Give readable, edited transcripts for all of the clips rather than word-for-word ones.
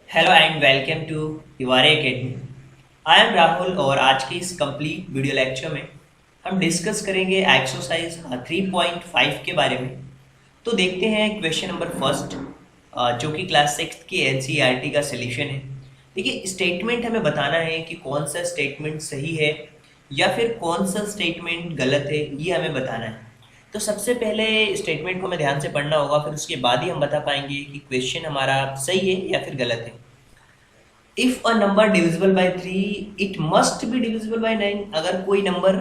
Hello and welcome to युवारे academy. I am Rahul और आज के इस कंप्लीट वीडियो लेक्चर में हम डिस्कस करेंगे एक्सरसाइज 3.5 के बारे में। तो देखते हैं क्वेश्चन नंबर फर्स्ट, जो कि क्लास सिक्स की एनसीईआरटी का सॉल्यूशन है। देखिए, स्टेटमेंट हमें बताना है कि कौन सा स्टेटमेंट सही है या फिर कौन सा स्टेटमेंट गलत है, ये हमें बताना है। तो सबसे पहले स्टेटमेंट को हमें ध्यान से पढ़ना होगा, फिर उसके बाद ही हम बता पाएंगे कि क्वेश्चन हमारा सही है या फिर गलत है। If a number divisible by three it must be divisible by nine. अगर कोई नंबर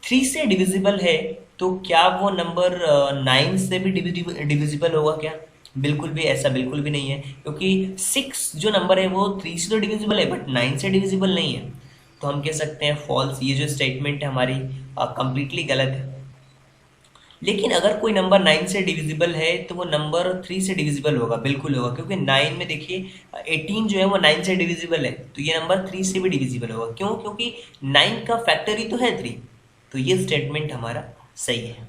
थ्री से डिविजिबल है तो क्या वो नंबर नाइन से भी डिविजिबल होगा क्या? बिल्कुल भी, ऐसा बिल्कुल भी नहीं है, क्योंकि सिक्स जो नंबर है वो थ्री से तो डिविजिबल है बट नाइन से डिविजिबल नहीं है। तो हम कह सकते हैं फॉल्स। ये जो स्टेटमेंट है हमारी कंप्लीटली गलत है। लेकिन अगर कोई नंबर नाइन से डिविजिबल है तो वो नंबर थ्री से डिविजिबल होगा, बिल्कुल होगा, क्योंकि नाइन में देखिए एटीन जो है वो नाइन से डिविजिबल है, तो ये नंबर थ्री से भी डिविजिबल होगा। क्यों? क्योंकि नाइन का फैक्टर ही तो है थ्री। तो ये स्टेटमेंट हमारा सही है।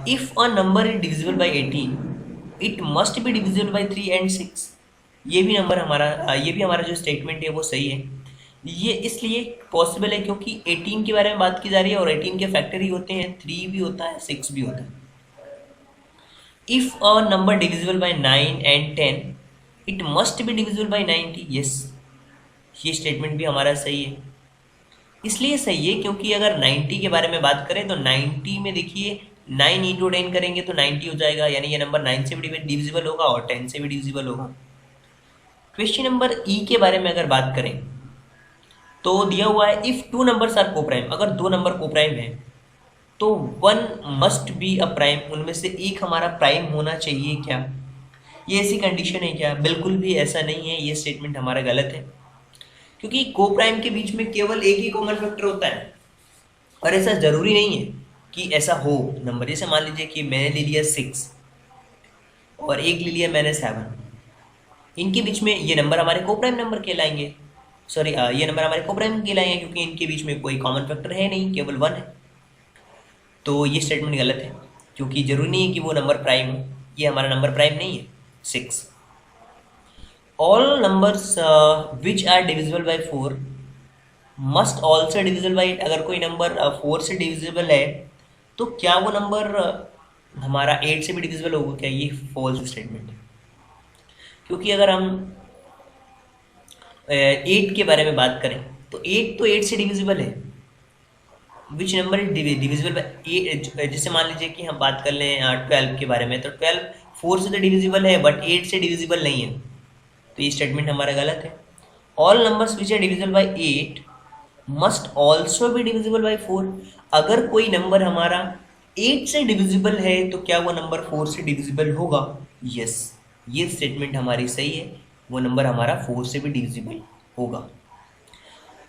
If a number is divisible by eighteen it must be divisible by three and six. ये भी हमारा जो स्टेटमेंट है वो सही है। ये इसलिए पॉसिबल है क्योंकि 18 के बारे में बात की जा रही है और 18 के फैक्टर ही होते हैं, थ्री भी होता है, सिक्स भी होता है। If a number divisible bye 9 and 10 it must be divisible bye 90। Yes, ये स्टेटमेंट भी हमारा सही है। इसलिए सही है क्योंकि अगर 90 के बारे में बात करें तो 90 में देखिए 9 इंटू 10 करेंगे तो 90 हो जाएगा, यानी ये नंबर 9 से भी डिविजिबल होगा और 10 से भी डिविजिबल होगा। क्वेश्चन नंबर ई के बारे में अगर बात करें तो दिया हुआ है if two numbers are coprime. अगर दो नंबर कोप्राइम है तो one must be a prime. उनमें से एक हमारा प्राइम होना चाहिए क्या? ये ऐसी कंडीशन है क्या? बिल्कुल भी ऐसा नहीं है, ये स्टेटमेंट हमारा गलत है। क्योंकि को प्राइम के बीच में केवल एक ही कॉमन फैक्टर होता है और ऐसा जरूरी नहीं है कि ऐसा हो नंबर। जैसे मान लीजिए कि मैंने ले लिया सिक्स और एक ले लिया मैंने सेवन, इनके बीच में ये नंबर हमारे को प्राइम नंबर कहलाएंगे। सॉरी, ये नंबर हमारे को प्राइम कहलाएंगे क्योंकि इनके बीच में कोई कॉमन फैक्टर है नहीं, केवल वन है। तो ये स्टेटमेंट गलत है क्योंकि जरूरी नहीं है कि वो नंबर प्राइम हो। ये हमारा नंबर प्राइम नहीं है six. All numbers which are divisible by four must also divisible by eight. अगर कोई नंबर फोर से डिविजिबल है तो क्या वो नंबर हमारा एट से भी डिविजिबल होगा क्या? ये फॉल्स स्टेटमेंट है। क्योंकि अगर हम एट के बारे में बात करें तो एट तो एट से डिविजिबल है। Which number is divisible by eight? जैसे मान लीजिए कि हम बात कर लें ट्वेल्व के बारे में, तो ट्वेल्व फोर से तो डिविजिबल है बट एट से डिविजिबल नहीं है। तो ये स्टेटमेंट हमारा गलत है। All numbers which are divisible by eight must also be divisible by four. अगर कोई नंबर हमारा एट से डिविजिबल है तो क्या वो नंबर फोर से डिविजिबल होगा? यस, ये स्टेटमेंट हमारी सही है, वो नंबर हमारा फोर से भी डिविजिबल होगा।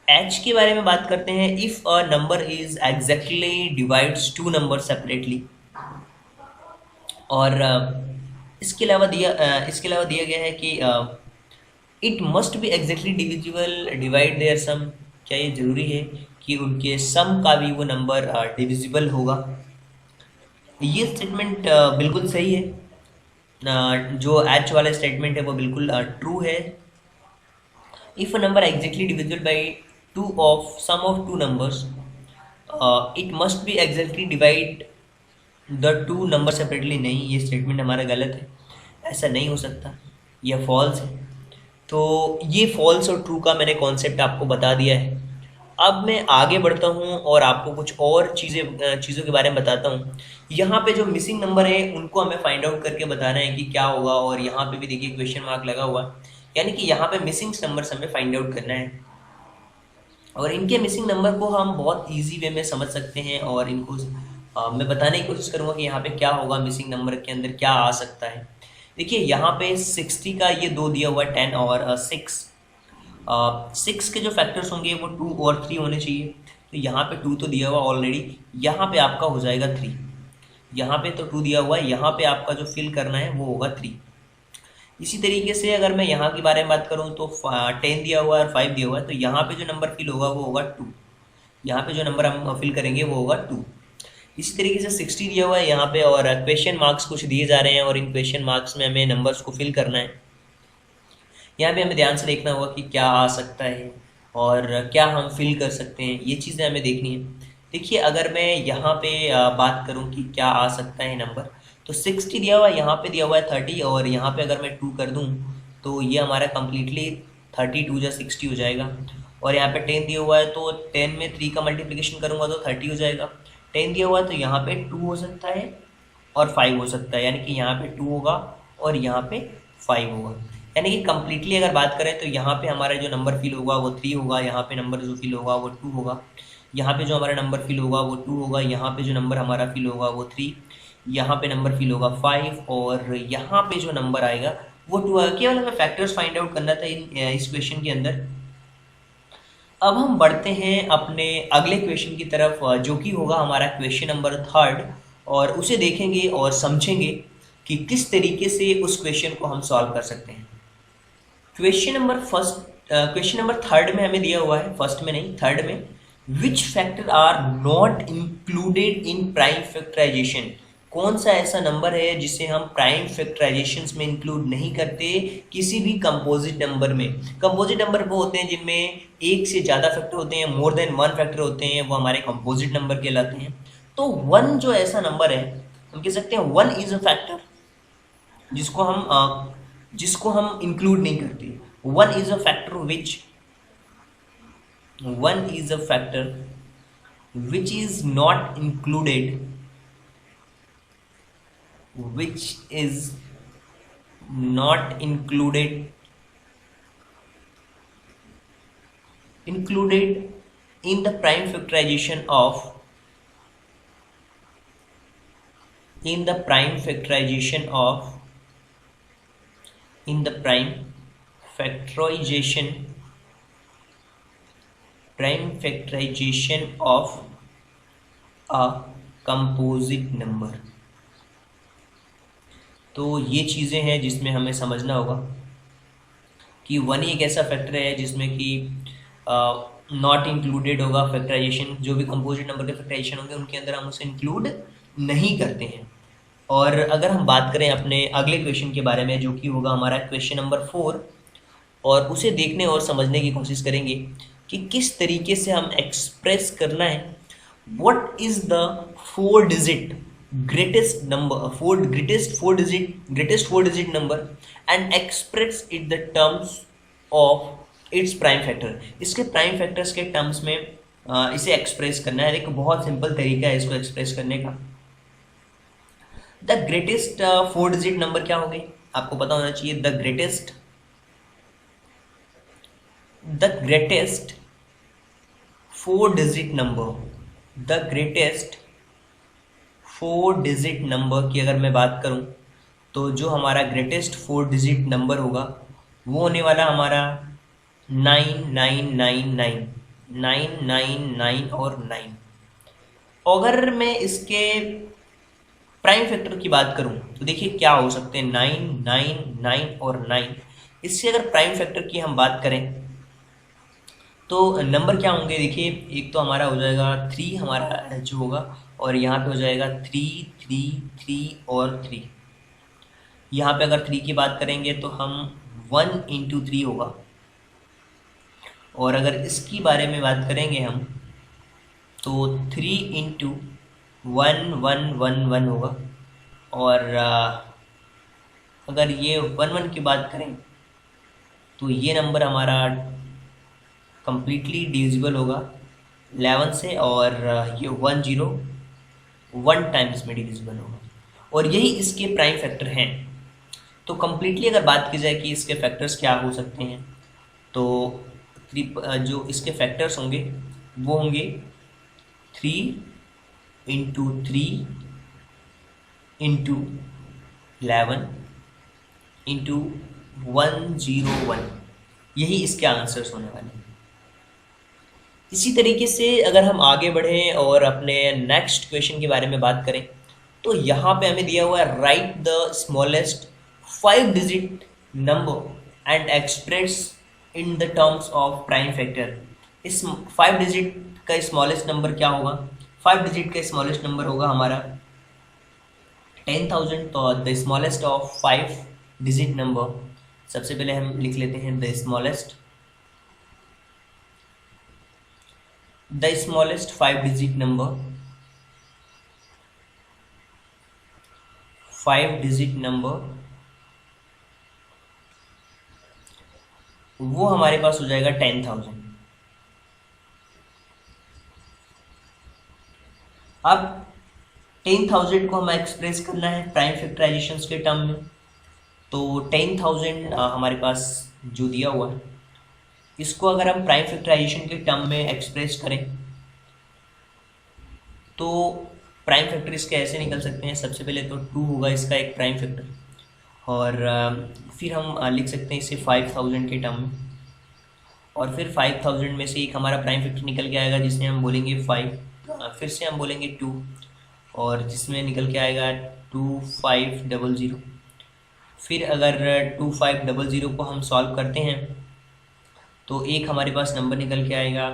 एच के बारे में बात करते हैं। If a number is exactly divides two number separately. और इसके अलावा दिया गया है कि it must be exactly divisible divide their sum. क्या ये जरूरी है कि उनके सम का भी वो नंबर डिविजिबल होगा? ये स्टेटमेंट बिल्कुल सही है। जो एच वाला स्टेटमेंट है वो बिल्कुल ट्रू है। If a number exactly divisible by two of sum of two numbers it must be exactly divide the two number separately. नहीं, ये स्टेटमेंट हमारा गलत है, ऐसा नहीं हो सकता, यह फॉल्स है। तो ये फॉल्स और ट्रू का मैंने कॉन्सेप्ट आपको बता दिया है। अब मैं आगे बढ़ता हूँ और आपको कुछ और चीज़ों के बारे में बताता हूँ। यहाँ पे जो मिसिंग नंबर है उनको हमें फाइंड आउट करके बताना है कि क्या होगा, और यहाँ पे भी देखिए क्वेश्चन मार्क लगा हुआ है, यानी कि यहाँ पे मिसिंग नंबर हमें फाइंड आउट करना है। और इनके मिसिंग नंबर को हम बहुत ईजी वे में समझ सकते हैं और इनको मैं बताने की कोशिश करूँगा कि यहाँ पे क्या होगा, मिसिंग नंबर के अंदर क्या आ सकता है। देखिए यहाँ पे 60 का ये दो दिया हुआ है, 10 और 6। सिक्स के जो फैक्टर्स होंगे वो 2 और 3 होने चाहिए। तो यहाँ पे 2 तो दिया हुआ ऑलरेडी, यहाँ पे आपका हो जाएगा 3। यहाँ पे तो 2 दिया हुआ है, यहाँ पे आपका जो फिल करना है वो होगा 3। इसी तरीके से अगर मैं यहाँ के बारे में बात करूँ तो 10 दिया हुआ है और 5 दिया हुआ है, तो यहाँ पे जो नंबर फिल होगा वो होगा 2। यहाँ पे जो नंबर हम फिल करेंगे वो होगा 2। इसी तरीके से 60 दिया हुआ है यहाँ पे, और क्वेश्चन मार्क्स कुछ दिए जा रहे हैं और इन क्वेश्चन मार्क्स में हमें नंबर्स को फिल करना है। यहाँ पे हमें ध्यान से देखना होगा कि क्या आ सकता है और क्या हम फिल कर सकते हैं, ये चीज़ें हमें देखनी है। देखिए अगर मैं यहाँ पे बात करूँ कि क्या आ सकता है नंबर, तो 60 दिया हुआ है, यहाँ पे दिया हुआ है 30, और यहाँ पे अगर मैं 2 कर दूँ तो ये हमारा कम्प्लीटली 32 × 60 हो जाएगा। और यहाँ पे 10 दिया हुआ है, तो 10 में 3 का मल्टीप्लिकेशन करूँगा तो 30 हो जाएगा। 10 दिया हुआ है तो यहाँ पे 2 हो सकता है और 5 हो सकता है, यानी कि यहाँ पे 2 होगा और यहाँ पे 5 होगा। यानी कि कम्प्लीटली अगर बात करें तो यहाँ पे हमारा जो नंबर फिल होगा वो 3 होगा, यहाँ पे नंबर जो फिल होगा वो 2 होगा, यहाँ पे जो हमारा नंबर फिल होगा वो 2 होगा, यहाँ पे जो नंबर हमारा फिल होगा वो 3, यहाँ पे नंबर फिल होगा 5, और यहाँ पे जो नंबर आएगा वो 2 आएगा। केवल हमें फैक्टर्स फाइंड आउट करना था इस क्वेश्चन के अंदर। अब हम बढ़ते हैं अपने अगले क्वेश्चन की तरफ, जो कि होगा हमारा क्वेश्चन नंबर 3, और उसे देखेंगे और समझेंगे कि किस तरीके से उस क्वेश्चन को हम सॉल्व कर सकते हैं। क्वेश्चन नंबर 3 में हमें दिया हुआ है, फर्स्ट में नहीं 3 में, which factor are not included in prime factorization. कौन सा ऐसा नंबर है जिसे हम प्राइम फैक्टराइजेशन में इंक्लूड नहीं करते किसी भी कंपोजिट नंबर में। कंपोजिट नंबर वो होते हैं जिनमें एक से ज़्यादा फैक्टर होते हैं, मोर देन 1 फैक्टर होते हैं, वो हमारे कंपोजिट नंबर कहलाते हैं। तो 1 जो ऐसा नंबर है, हम कह सकते हैं 1 इज अ फैक्टर जिसको हम इंक्लूड नहीं करते। 1 is a factor which is not included, which is not included in the prime factorization of in the prime factorization of a composite number। तो ये चीज़ें हैं जिसमें हमें समझना होगा कि 1 ही एक ऐसा फैक्टर है जिसमें कि नॉट इंक्लूडेड होगा फैक्टराइजेशन, जो भी कंपोजिट नंबर के फैक्टराइजेशन होंगे उनके अंदर हम उसे इंक्लूड नहीं करते हैं। और अगर हम बात करें अपने अगले क्वेश्चन के बारे में, जो कि होगा हमारा क्वेश्चन नंबर 4, और उसे देखने और समझने की कोशिश करेंगे कि किस तरीके से हम एक्सप्रेस करना है what is the 4 digit greatest four digit number and express it the terms of its prime factor। इसके प्राइम फैक्टर्स के टर्म्स में इसे एक्सप्रेस करना है। एक बहुत सिंपल तरीका है इसको एक्सप्रेस करने का। द ग्रेटेस्ट 4 डिजिट नंबर क्या होंगे, आपको पता होना चाहिए। द ग्रेटेस्ट 4 डिजिट नंबर की अगर मैं बात करूं तो जो हमारा ग्रेटेस्ट 4 डिजिट नंबर होगा वो होने वाला हमारा 9 और 9। अगर मैं इसके प्राइम फैक्टर की बात करूं तो देखिए क्या हो सकते हैं, 9 और 9। इससे अगर प्राइम फैक्टर की हम बात करें तो नंबर क्या होंगे, देखिए एक तो हमारा हो जाएगा 3 हमारा जो होगा, और यहाँ पे हो जाएगा 3 और 3। यहाँ पे अगर 3 की बात करेंगे तो हम 1 × 3 होगा, और अगर इसकी बारे में बात करेंगे हम तो 3 × 1 होगा। और अगर ये 1 की बात करें तो ये नंबर हमारा कंप्लीटली डिविजिबल होगा 11 से, और ये 1 टाइम्स में डिविजिबल होगा, और यही इसके प्राइम फैक्टर हैं। तो कंप्लीटली अगर बात की जाए कि इसके फैक्टर्स क्या हो सकते हैं, तो जो इसके फैक्टर्स होंगे वो होंगे 3 × 3 × 11 × 101, यही इसके आंसर्स होने वाले हैं। इसी तरीके से अगर हम आगे बढ़ें और अपने नेक्स्ट क्वेश्चन के बारे में बात करें तो यहाँ पे हमें दिया हुआ है right the smallest 5 digit number and express in the terms of prime factor. इस 5 डिजिट का स्मॉलेस्ट नंबर क्या होगा, 5 डिजिट का स्मॉलेस्ट नंबर होगा हमारा 10,000। तो the smallest of 5 digit number सबसे पहले हम लिख लेते हैं the smallest 5 digit number, 5 digit number वो हमारे पास हो जाएगा 10,000। अब 10,000 को हमें एक्सप्रेस करना है प्राइम फैक्टराइजेशन के टर्म में, तो 10,000 हमारे पास जो दिया हुआ है इसको अगर हम प्राइम फैक्टराइजेशन के टर्म में एक्सप्रेस करें तो प्राइम फैक्टर इसके ऐसे निकल सकते हैं। सबसे पहले तो 2 होगा इसका एक प्राइम फैक्टर, और फिर हम लिख सकते हैं इसे 5,000 के टर्म में, और फिर 5,000 में से एक हमारा प्राइम फैक्टर निकल के आएगा जिसमें हम बोलेंगे 5, फिर से हम बोलेंगे 2, और जिसमें निकल के आएगा 2500। फिर अगर 2500 को हम सॉल्व करते हैं तो एक हमारे पास नंबर निकल के आएगा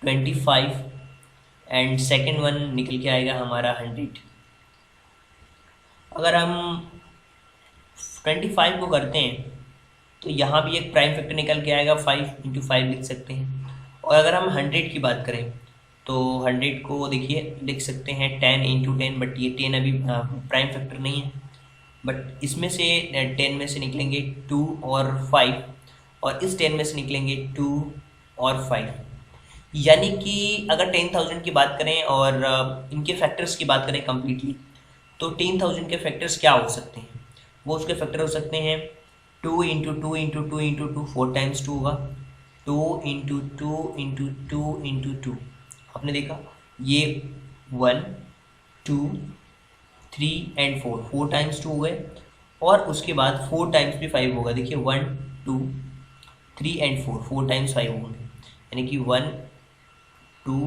25, एंड सेकेंड वन निकल के आएगा हमारा 100। अगर हम 25 को करते हैं तो यहाँ भी एक प्राइम फैक्टर निकल के आएगा, 5 × 5 लिख सकते हैं। और अगर हम 100 की बात करें तो 100 को देखिए लिख सकते हैं 10 × 10, बट ये 10 अभी प्राइम फैक्टर नहीं है, बट इसमें से 10 में से निकलेंगे 2 और 5, और इस 10 में से निकलेंगे 2 और 5। यानी कि अगर 10,000 की बात करें और इनके फैक्टर्स की बात करें कम्प्लीटली, तो 10,000 के फैक्टर्स क्या हो सकते हैं? वो उसके फैक्टर हो सकते हैं 2 × 2 × 2 × 2, 4 टाइम्स 2 होगा, 2 × 2 × 2 × 2। आपने देखा ये 1 2 3 एंड 4, 4 टाइम्स 2 हो गए, और उसके बाद 4 टाइम्स भी 5 होगा। देखिए 1 2 3 एंड 4, 4 टाइम्स 5 होंगे, यानी कि 1 2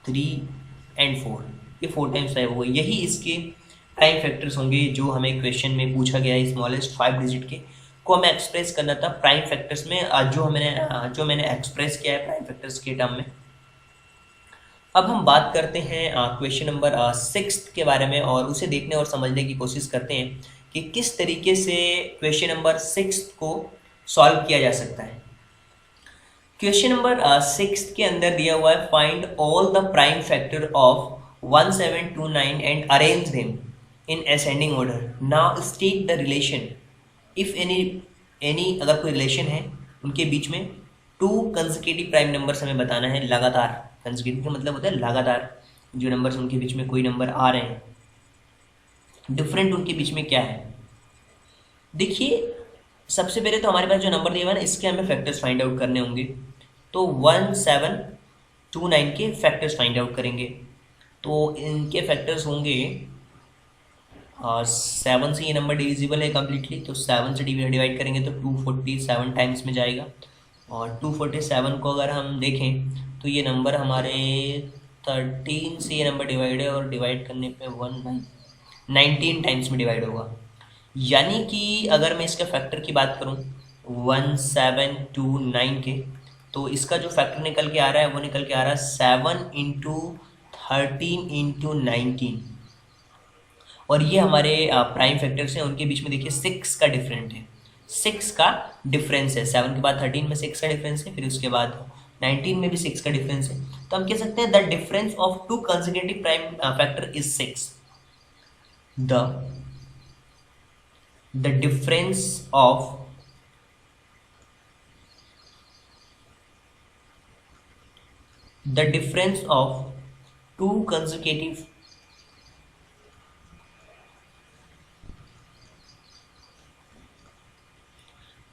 3 एंड 4, ये 4 टाइम्स 5 होगा। यही इसके प्राइम फैक्टर्स होंगे जो हमें क्वेश्चन में पूछा गया है। स्मॉलेस्ट 5 डिजिट के को हमें एक्सप्रेस करना था प्राइम फैक्टर्स में, जो मैंने एक्सप्रेस किया है प्राइम फैक्टर्स के टर्म में। अब हम बात करते हैं क्वेश्चन नंबर 6 के बारे में, और उसे देखने और समझने की कोशिश करते हैं कि किस तरीके से क्वेश्चन नंबर 6 को सॉल्व किया जा सकता है। क्वेश्चन नंबर 6 के अंदर दिया हुआ है find all the prime factor of 1729 and arrange them in ascending order. Now state the relation if any अगर कोई रिलेशन है उनके बीच में 2 कंसेक्यूटिव प्राइम नंबर्स हमें बताना है लगातार। कंसेक्यूटिव का मतलब होता है लगातार, जो नंबर्स उनके बीच में कोई नंबर आ रहे हैं, डिफरेंट उनके बीच में क्या है। देखिए सबसे पहले तो हमारे पास जो नंबर दिया हुआ है ना, इसके हमें फैक्टर्स फाइंड आउट करने होंगे। तो 1729 के फैक्टर्स फाइंड आउट करेंगे, तो इनके फैक्टर्स होंगे 7 से ये नंबर डिविजिबल है कम्प्लीटली, तो 7 से डिवाइड करेंगे तो 247 टाइम्स में जाएगा, और 247 को अगर हम देखें तो ये नंबर हमारे 13 से ये नंबर डिवाइड है, और डिवाइड करने पे 19 टाइम्स में डिवाइड होगा। यानी कि अगर मैं इसके फैक्टर की बात करूं 1729 के, तो इसका जो फैक्टर निकल के आ रहा है वो निकल के आ रहा है 7 × 13 × 19, और ये हमारे प्राइम फैक्टर्स हैं। उनके बीच में देखिए 6 का डिफरेंट है, 6 का डिफरेंस है। 7 के बाद 13 में 6 का डिफरेंस है, फिर उसके बाद 19 में भी 6 का डिफरेंस है। तो हम कह सकते हैं the difference of 2 consecutive prime factor is 6। The difference of two consecutive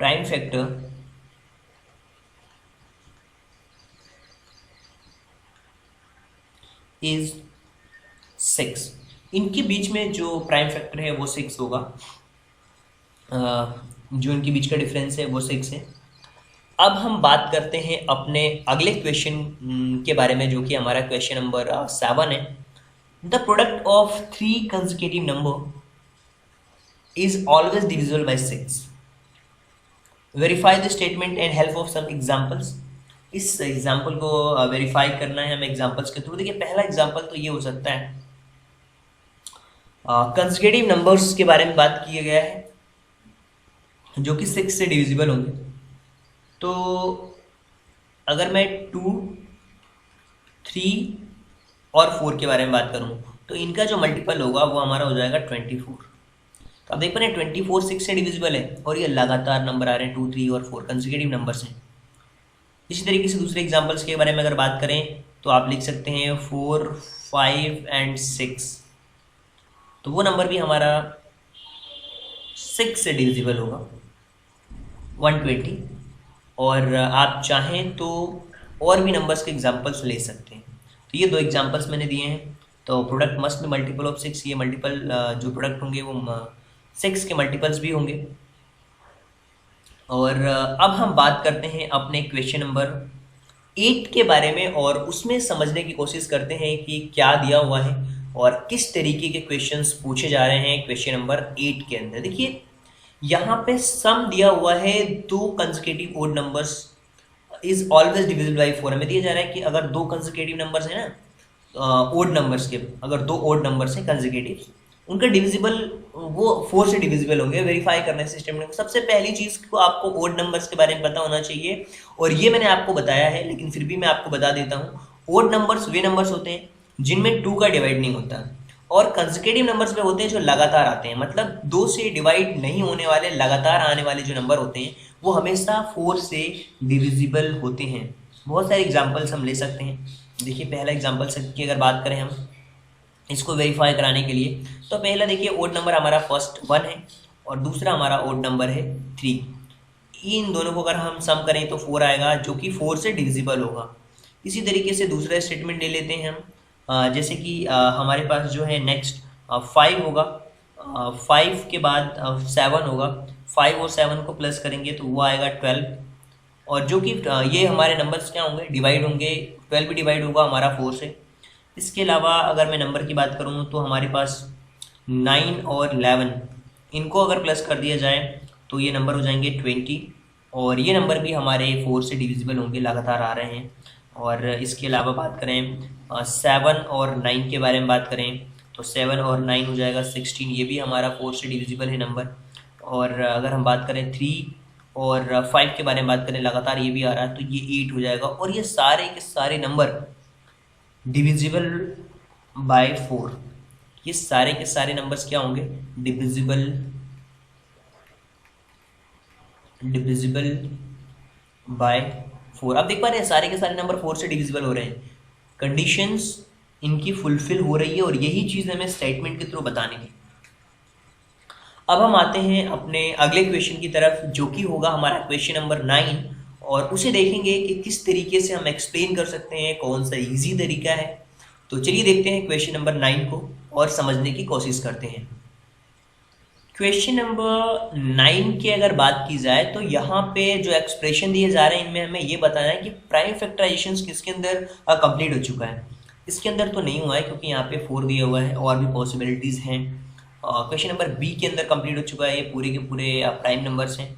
prime factor is 6। इनके बीच में जो प्राइम फैक्टर है वो 6 होगा, जो इनके बीच का डिफरेंस है वो 6 है। अब हम बात करते हैं अपने अगले क्वेश्चन के बारे में, जो कि हमारा क्वेश्चन नंबर 7 है। The product of 3 consecutive number is always divisible by 6। Verify the statement and help of some examples. इस एग्जाम्पल को वेरीफाई करना है हमें एग्जाम्पल्स के थ्रू। देखिए पहला एग्जाम्पल तो ये हो सकता है, कंसेक्यूटिव नंबर्स के बारे में बात किया गया है। जो कि 6 से डिविजिबल होंगे। तो अगर मैं 2, 3 और 4 के बारे में बात करूँ तो इनका जो मल्टीपल होगा वो हमारा हो जाएगा 24। तो आप देख पा रहे हैं 24 6 से डिविजिबल है और ये लगातार नंबर आ रहे हैं, 2, 3 और 4 कंसेक्यूटिव नंबर्स हैं। इसी तरीके से दूसरे एग्जांपल्स के बारे में अगर बात करें तो आप लिख सकते हैं 4, 5 एंड 6। तो वो नंबर भी हमारा 6 से डिविजिबल होगा 120। और आप चाहें तो और भी नंबर्स के एग्जांपल्स ले सकते हैं। तो ये 2 एग्जांपल्स मैंने दिए हैं। तो product must be multiple of 6, ये मल्टीपल जो प्रोडक्ट होंगे वो 6 के मल्टीपल्स भी होंगे। और अब हम बात करते हैं अपने क्वेश्चन नंबर 8 के बारे में और उसमें समझने की कोशिश करते हैं कि क्या दिया हुआ है और किस तरीके के क्वेश्चंस पूछे जा रहे हैं क्वेश्चन नंबर 8 के अंदर। देखिए यहाँ पे सम दिया हुआ है, 2 consecutive odd numbers is always divisible by 4। हमें दिया जा रहा है कि अगर 2 कंसेक्यूटिव नंबर्स हैं ना, ओड नंबर्स के, अगर 2 ओड नंबर्स हैं कंसेक्यूटिव, उनका डिविजिबल वो 4 से डिविजिबल होंगे। वेरीफाई करने सिस्टम में सबसे पहली चीज को आपको ओड नंबर्स के बारे में पता होना चाहिए और ये मैंने आपको बताया है, लेकिन फिर भी मैं आपको बता देता हूँ। ओड नंबर्स वे नंबर्स होते हैं जिनमें 2 का डिवाइड नहीं होता और कंसेक्यूटिव नंबर्स वे होते हैं जो लगातार आते हैं, मतलब 2 से डिवाइड नहीं होने वाले लगातार आने वाले जो नंबर होते हैं वो हमेशा 4 से डिविजिबल होते हैं। बहुत सारे एग्जाम्पल्स हम ले सकते हैं। देखिए पहला एग्जाम्पल की अगर बात करें हम इसको वेरीफाई कराने के लिए, तो पहला देखिए ओड नंबर हमारा फर्स्ट 1 है और दूसरा हमारा ओड नंबर है 3। इन दोनों को अगर हम सम करें तो 4 आएगा जो कि 4 से डिविजिबल होगा। इसी तरीके से दूसरा स्टेटमेंट ले लेते हैं हम, जैसे कि हमारे पास जो है नेक्स्ट 5 होगा, 5 के बाद 7 होगा, 5 और 7 को प्लस करेंगे तो वो आएगा 12। और जो कि ये हमारे नंबर्स क्या होंगे, डिवाइड होंगे, 12 भी डिवाइड होगा हमारा 4 से। इसके अलावा अगर मैं नंबर की बात करूँ तो हमारे पास 9 और 11, इनको अगर प्लस कर दिया जाए तो ये नंबर हो जाएंगे 20 और ये नंबर भी हमारे 4 से डिविजिबल होंगे, लगातार आ रहे हैं। और इसके अलावा बात करें 7 और 9 के बारे में बात करें तो 7 और 9 हो जाएगा 16, ये भी हमारा 4 से डिविजिबल है नंबर। और अगर हम बात करें 3 और 5 के बारे में बात करें, लगातार ये भी आ रहा है तो ये 8 हो जाएगा। और ये सारे के सारे नंबर डिविजिबल बाय 4, ये सारे के सारे नंबर्स क्या होंगे, डिविजिबल बाय 4। आप देख पा रहे हैं सारे के सारे नंबर 4 से डिविजिबल हो रहे हैं, कंडीशंस इनकी फुलफिल हो रही है और यही चीज़ हमें स्टेटमेंट के थ्रू बताने की। अब हम आते हैं अपने अगले क्वेश्चन की तरफ जो कि होगा हमारा क्वेश्चन नंबर 9 और उसे देखेंगे कि किस तरीके से हम एक्सप्लेन कर सकते हैं, कौन सा इजी तरीका है। तो चलिए देखते हैं क्वेश्चन नंबर 9 को और समझने की कोशिश करते हैं। क्वेश्चन नंबर 9 की अगर बात की जाए तो यहाँ पे जो एक्सप्रेशन दिए जा रहे हैं इनमें हमें ये बताना है कि प्राइम फैक्टराइजेशन किसके अंदर कंप्लीट हो चुका है। इसके अंदर तो नहीं हुआ है क्योंकि यहाँ पे 4 दिया हुआ है, और भी पॉसिबिलिटीज़ हैं। क्वेश्चन नंबर बी के अंदर कंप्लीट हो चुका है, ये पूरे के पूरे प्राइम नंबर्स हैं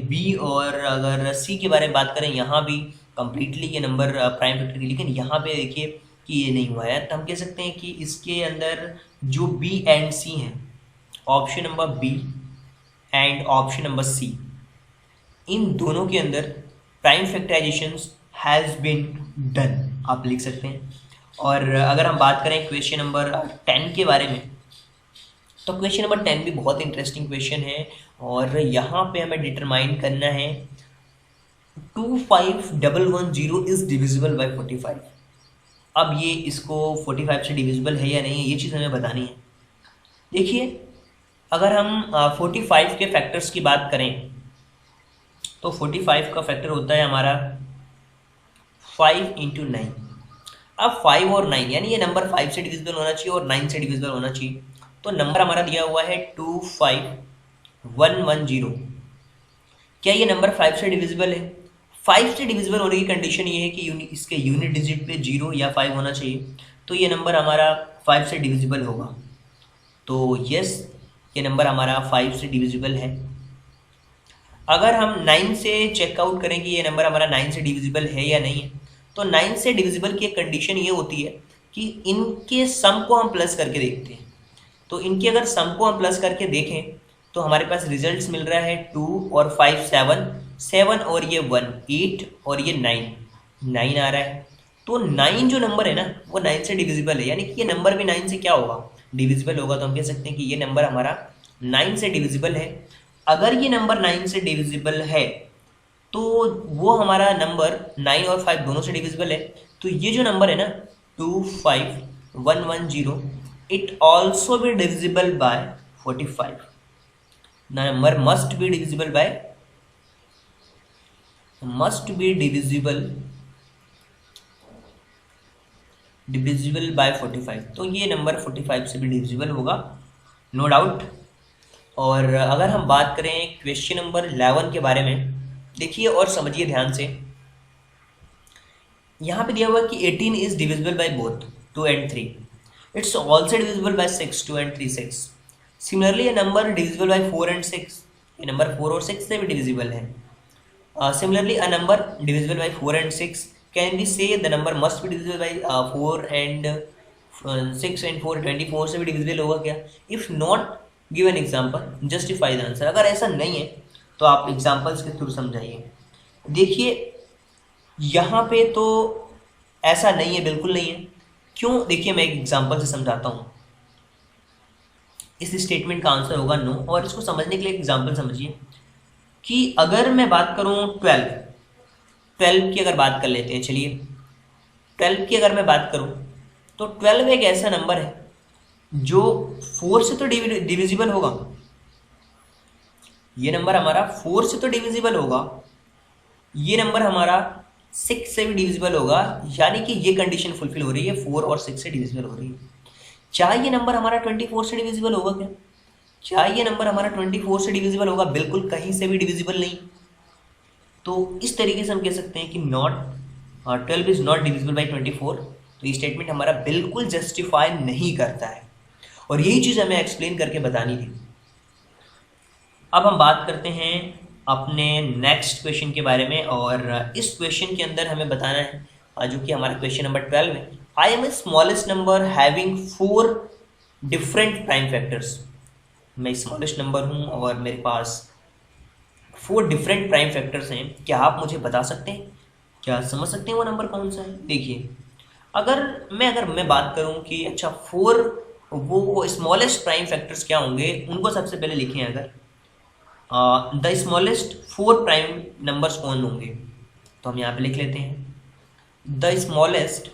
बी। और अगर सी के बारे में बात करें यहाँ भी कम्प्लीटली ये नंबर प्राइम फैक्टर, लेकिन यहाँ पे देखिए कि ये नहीं हुआ है। तो हम कह सकते हैं कि इसके अंदर जो बी एंड सी हैं, option number B and option number C, इन दोनों के अंदर prime factorisation has been done, आप लिख सकते हैं। और अगर हम बात करें क्वेश्चन नंबर 10 के बारे में, तो क्वेश्चन नंबर 10 भी बहुत इंटरेस्टिंग क्वेश्चन है और यहाँ पे हमें डिटरमाइन करना है 25110 इज डिविजिबल बाय 45। अब ये इसको 45 से डिविजिबल है या नहीं है, ये चीज़ हमें बतानी है। देखिए अगर हम 45 के फैक्टर्स की बात करें तो 45 का फैक्टर होता है हमारा 5 × 9। अब 5 और 9 यानी ये नंबर 5 से डिविजिबल होना चाहिए और 9 से डिविजिबल होना चाहिए। तो नंबर हमारा दिया हुआ है 25110। क्या ये नंबर 5 से डिविजिबल है? 5 से डिविजिबल होने की कंडीशन ये है कि इसके यूनिट डिजिट पे 0 या 5 होना चाहिए, तो ये नंबर हमारा 5 से डिविजिबल होगा। तो यस, ये नंबर हमारा 5 से डिविजिबल है। अगर हम 9 से चेकआउट करें कि ये नंबर हमारा 9 से डिविजिबल है या नहीं है, तो 9 से डिविजिबल की एक कंडीशन ये होती है कि इनके सम को हम प्लस करके देखते हैं। तो इनकी अगर सम को हम प्लस करके देखें तो हमारे पास रिजल्ट्स मिल रहा है 2 और 5 7, 7 और ये 1 8 और ये 9 आ रहा है। तो 9 जो नंबर है ना वो 9 से डिविजिबल है, यानी कि ये नंबर भी 9 से क्या होगा, डिविजिबल होगा। तो हम कह सकते हैं कि ये नंबर हमारा 9 से डिविजिबल है। अगर ये नंबर 9 से डिविजिबल है तो वो हमारा नंबर 9 और 5 दोनों से डिविजिबल है। तो ये जो नंबर है ना 25110, it also be divisible bye 45। Number must be divisible bye 45। तो ये नंबर 45 से भी डिविजिबल होगा, नो डाउट। और अगर हम बात करें क्वेश्चन नंबर 11 के बारे में, देखिए और समझिए ध्यान से। यहाँ पे दिया हुआ कि 18 is divisible by both 2 and 3। It's also divisible by 6, 2 and 3 6। Similarly ये नंबर डिविजिबल बाय 4 and 6, ये नंबर 4 और 6 से भी डिविजिबल है। Similarly a number divisible by 4 and 6 can be say the number must be divisible by 4 and 6 and 4, 24 से भी divisible होगा क्या? If not give an example justify the answer. अगर ऐसा नहीं है तो आप एग्जाम्पल्स के थ्रू समझाइए। देखिए यहाँ पे तो ऐसा नहीं है, बिल्कुल नहीं है। क्यों? देखिए मैं एक एग्जाम्पल से समझाता हूँ। इस स्टेटमेंट का आंसर होगा नो, और इसको समझने के लिए एग्जाम्पल समझिए कि अगर मैं बात करूँ 12 की अगर बात कर लेते हैं, चलिए 12 की अगर मैं बात करूँ तो 12 एक ऐसा नंबर है जो 4 से तो डिविजिबल होगा। ये नंबर हमारा 4 से तो डिविजिबल होगा, ये नंबर हमारा 6 से भी डिविजिबल होगा, यानी कि ये कंडीशन फुलफिल हो रही है, 4 और 6 से डिविजिबल हो रही है। क्या ये नंबर हमारा 24 से डिविजिबल होगा क्या? क्या ये नंबर हमारा 24 से डिविजिबल होगा? बिल्कुल कहीं से भी डिविजिबल नहीं। तो इस तरीके से हम कह सकते हैं कि 12 इज नॉट डिविजिबल बाई 24। तो ये स्टेटमेंट हमारा बिल्कुल जस्टिफाई नहीं करता है, और यही चीज़ हमें एक्सप्लेन करके बतानी थी। अब हम बात करते हैं अपने नेक्स्ट क्वेश्चन के बारे में, और इस क्वेश्चन के अंदर हमें बताना है जो कि हमारा क्वेश्चन नंबर 12 है। I am a smallest number having 4 different prime factors. मैं स्मॉलेस्ट नंबर हूँ और मेरे पास 4 डिफरेंट प्राइम फैक्टर्स हैं। क्या आप मुझे बता सकते हैं, क्या समझ सकते हैं वो नंबर कौन सा है? देखिए अगर मैं बात करूँ कि अच्छा 4 वो स्मॉलेस्ट प्राइम फैक्टर्स क्या होंगे, उनको सबसे पहले लिखें। अगर द स्मॉलेस्ट 4 प्राइम नंबर्स कौन होंगे, तो हम यहाँ पे लिख लेते हैं द स्मॉलेस्ट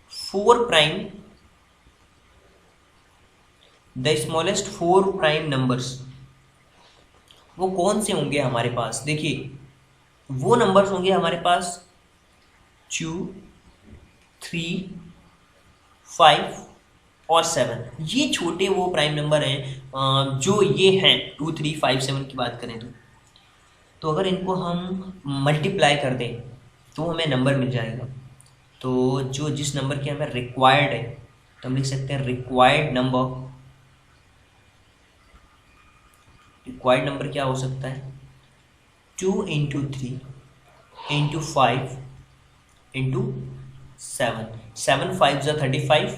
4 प्राइम नंबर्स वो कौन से होंगे हमारे पास? देखिए वो नंबर्स होंगे हमारे पास 2, 3, 5 और 7। ये छोटे वो प्राइम नंबर हैं जो ये हैं 2, 3, 5, 7 की बात करें तो अगर इनको हम मल्टीप्लाई कर दें तो हमें नंबर मिल जाएगा। तो जो जिस नंबर की हमें रिक्वायर्ड है तो हम लिख सकते हैं रिक्वायर्ड नंबर क्या हो सकता है? 2 × 3 × 5 × 7। 7 5 = 35।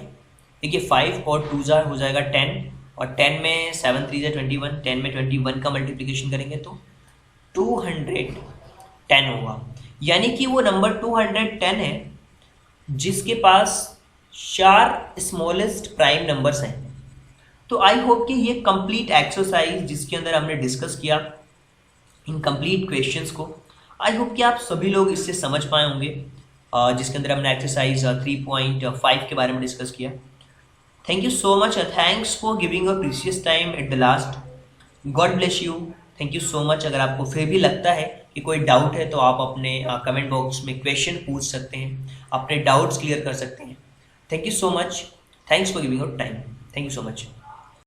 देखिए 5 और 2 हो जाएगा 10, और 10 में 7 3 = 21। 10 में 21 का मल्टीप्लिकेशन करेंगे तो 210 होगा। यानी कि वो नंबर 210 है जिसके पास 4 स्मॉलेस्ट प्राइम नंबर्स हैं। तो आई होप कि ये कंप्लीट एक्सरसाइज जिसके अंदर हमने डिस्कस किया इन कंप्लीट क्वेश्चंस को, आई होप कि आप सभी लोग इससे समझ पाए होंगे, जिसके अंदर हमने एक्सरसाइज 3.5 के बारे में डिस्कस किया। Thank you so much, thanks for giving a precious time at the last. God bless you, thank you so much. अगर आपको फिर भी लगता है कि कोई डाउट है तो आप अपने कमेंट बॉक्स में क्वेश्चन पूछ सकते हैं, अपने डाउट्स क्लियर कर सकते हैं। Thank you so much, thanks for giving a time, thank you so much.